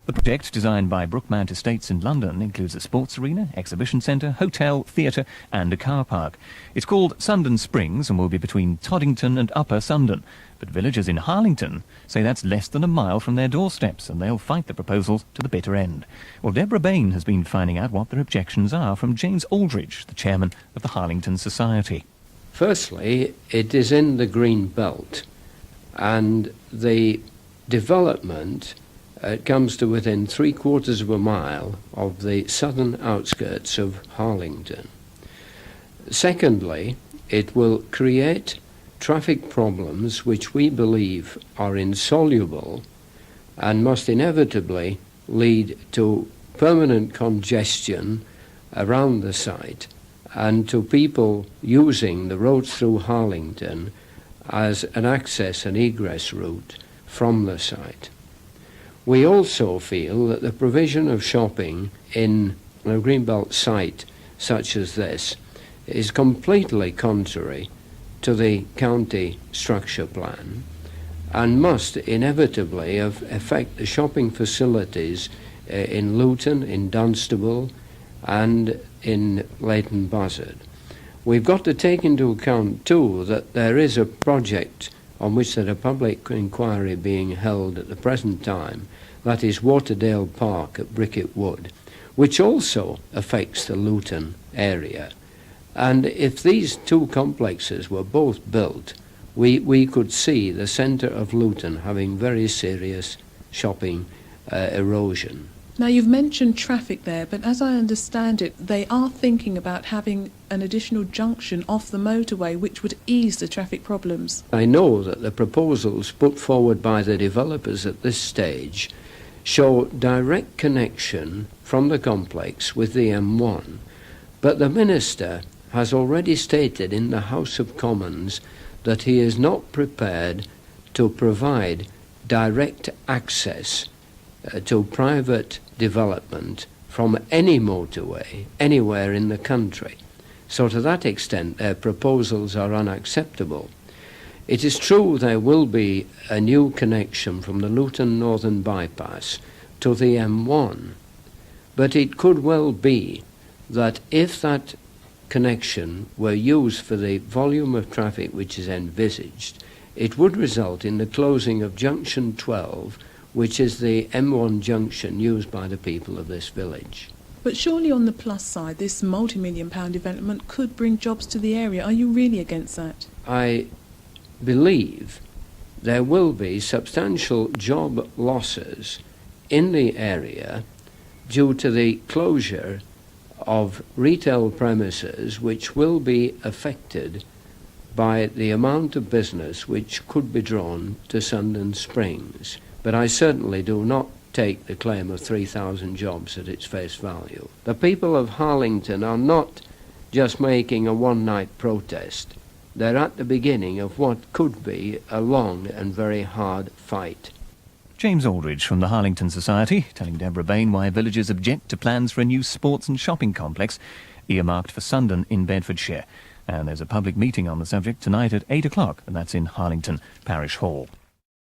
The project, designed by Brookmount Estates in London, includes a sports arena, exhibition centre, hotel, theatre and a car park. It's called Sundon Springs and will be between Toddington and Upper Sundon. But villagers in Harlington say that's less than a mile from their doorsteps, and they'll fight the proposals to the bitter end. Well, Deborah Bain has been finding out what their objections are from James Aldridge, the chairman of the Harlington Society. Firstly, it is in the green belt, and the development comes to within 3/4 of a mile of the southern outskirts of Harlington. Secondly, it will create traffic problems which we believe are insoluble and must inevitably lead to permanent congestion around the site and to people using the roads through Harlington as an access and egress route from the site. We also feel that the provision of shopping in a greenbelt site such as this is completely contrary to the county structure plan and must inevitably affect the shopping facilities in Luton, in Dunstable and in Leighton Buzzard. We've got to take into account too that there is a project on which there's a public inquiry being held at the present time, that is Waterdale Park at Bricket Wood, which also affects the Luton area. And if these two complexes were both built, we could see the centre of Luton having very serious shopping erosion. Now, you've mentioned traffic there, but as I understand it, they are thinking about having an additional junction off the motorway which would ease the traffic problems. I know that the proposals put forward by the developers at this stage show direct connection from the complex with the M1, but the Minister has already stated in the House of Commons that he is not prepared to provide direct access to private development from any motorway anywhere in the country. So to that extent their proposals are unacceptable. It is true there will be a new connection from the Luton Northern Bypass to the M1, but it could well be that if that connection were used for the volume of traffic which is envisaged, it would result in the closing of Junction 12, which is the M1 junction used by the people of this village. But surely on the plus side, this multi-million-pound development could bring jobs to the area. Are you really against that? I believe there will be substantial job losses in the area due to the closure of retail premises which will be affected by the amount of business which could be drawn to Sundon Springs. But I certainly do not take the claim of 3,000 jobs at its face value. The people of Harlington are not just making a one-night protest. They're at the beginning of what could be a long and very hard fight. James Aldridge from the Harlington Society telling Deborah Bain why villagers object to plans for a new sports and shopping complex earmarked for Sundon in Bedfordshire. And there's a public meeting on the subject tonight at 8 o'clock, and that's in Harlington Parish Hall.